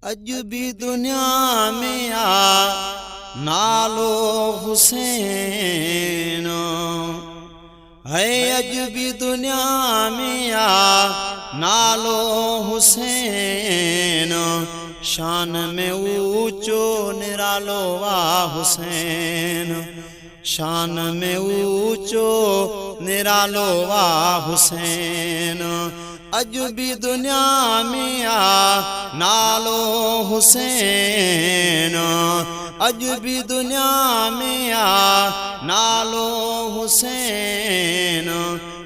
अज भी दुनिया में आ नालो हुसैन है। अज भी दुनिया में आ नालो हुसैन, शान में ऊंचो निरालो आ हुसैन, शान में ऊंचो निरालो आ हुसैन। अज भी दुनिया में आ नालो हुसैन, अज भी दुनिया में आ नालो हुसैन,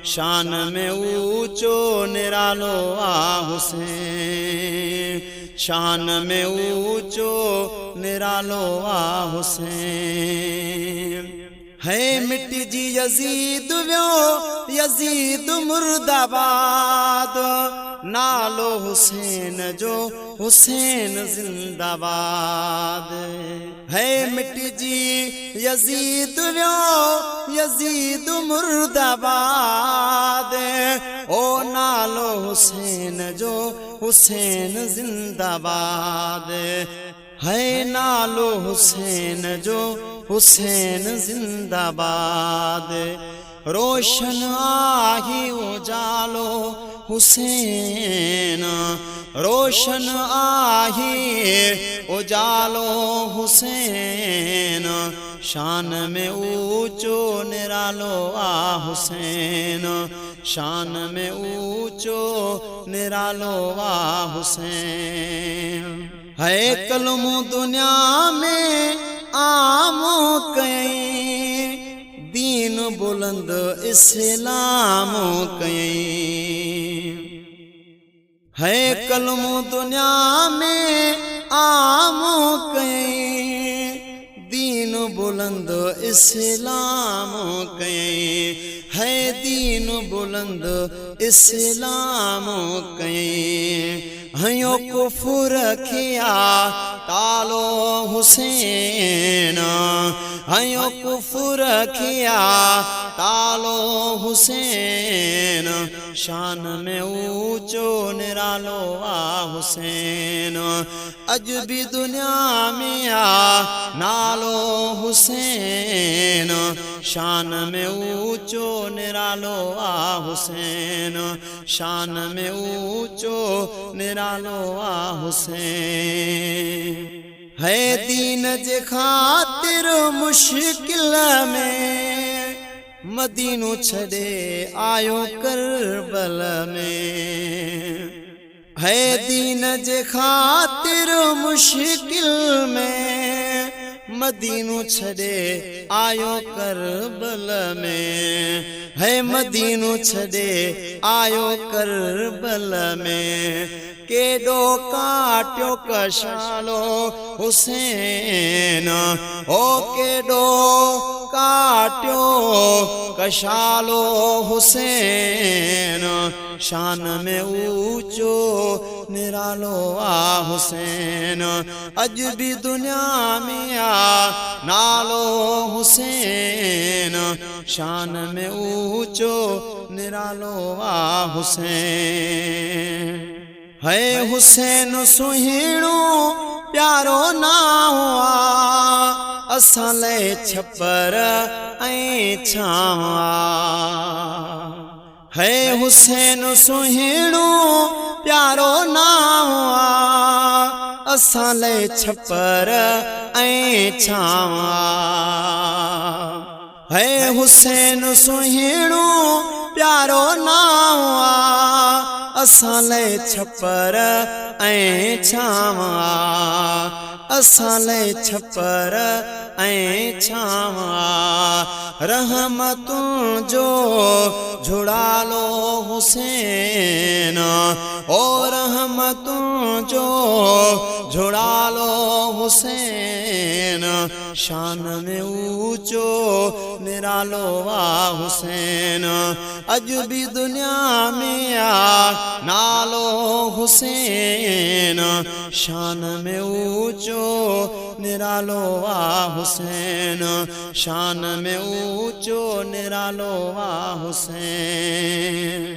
शान में ऊंचो निरालो आ हुसैन, शान में ऊंचो निरालो आ हुसैन। है मिट्टी जी यजीद व्यो यजीद मुर्दाबाद, नालो हुसैन जो हुसैन जिंदाबाद। है मिट्टी जी यजीद व्यो यजीद मुर्दाबाद, ओ नालो हुसैन जो हुसैन जिंदाबाद। है नालो हुसैन जो हुसैन जिंदाबाद। रोशन आही उजालो हुसैन, रोशन आही उजालो हुसैन, शान में ऊंचो निरालो आ हुसैन, शान में ऊंचो निरालो आ हुसैन। है कलमो दुनिया में आमो कई, दीन बुलंद इस्लाम कई। है कलमो दुनिया में आमो कई, दीन बुलंद इस्लाम कई। है दीन बुलंद इस्लाम कई। हयो कुफर किया तालो हुसैन, हयो कुफर किया तालो हुसैन, शान में ऊंचो निरालो आ हुसैन। अज भी दुनिया में आ नालो हुसैन, शान में ऊंचो निरालो आ हुसैन, शान में ऊंचो निरालो आ हुसैन। है दीन जे खातिर मुश्किल में मदीनो छड़े आयो करबल में। है दीन जे खातिर मुश्किल में मदीनो छड़े आयो करबल में। है मदीनो छड़े आयो करबल में। केडो काट्यो कशालो हुसैन, ओ केडो काट्यो कशालो हुसैन, शान में ऊंचो निरालो आ हुसैन। अज भी दुनिया में आ नालो हुसैन, शान में ऊंचो निरालो आ हुसैन। है हुसैन सुहिणो प्यारो नाम आ, असां लाइ छपर ऐं छावा। है हुसैन सुहिणो प्यारो नाम आ, असां लाइ छपर ऐं छावा। है हुसैन सुहिणो प्यारो नाम आ, असां लाइ छपर ऐं छावा, असां लाइ छपर ऐं छावा। रहमतुं जो झुड़ालो हुसैन, ओ रहमतुं जो झुड़ालो हुसैन, शान में ऊंचो निरालो आ हुसैन। अज भी दुनिया में आ नालो हुसैन, शान में ऊंचो निरालो आ हुसैन, शान में ऊंचो निरालो आ हुसैन।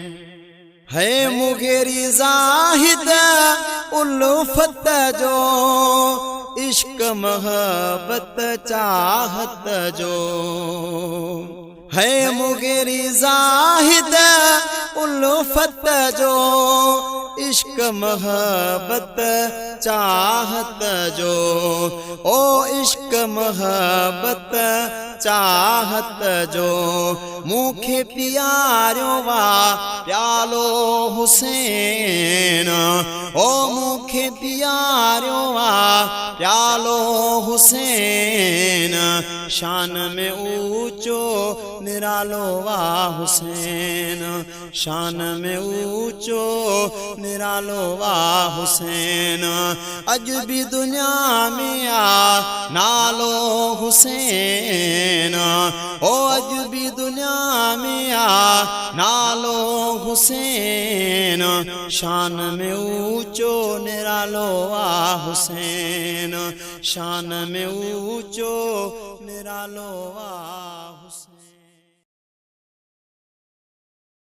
है मुगेरी जाहिद उल्फत जो, इश्क मोहब्बत चाहत जो। है मुगेरी जाहिद उल्फत जो, इश्क मोहब्बत चाहत जो। ओ इश्क मोहब्बत चाहत जो। मुखे प्यारो वा प्यालो हुसैन, ओ मुखे प्यारो वा प्यालो हुसैन। शान में ऊंचो निरालो वा हुसैन, शान में ऊंचो निरालो वा हुसैन। अज भी दुनिया में आ नालो हुसैन, ओ अज भी दुनिया में आ नालो हुसैन। शान में ऊंचो निरालो वा हुसैन, शान में ऊंचो निरालो वा हुसैन।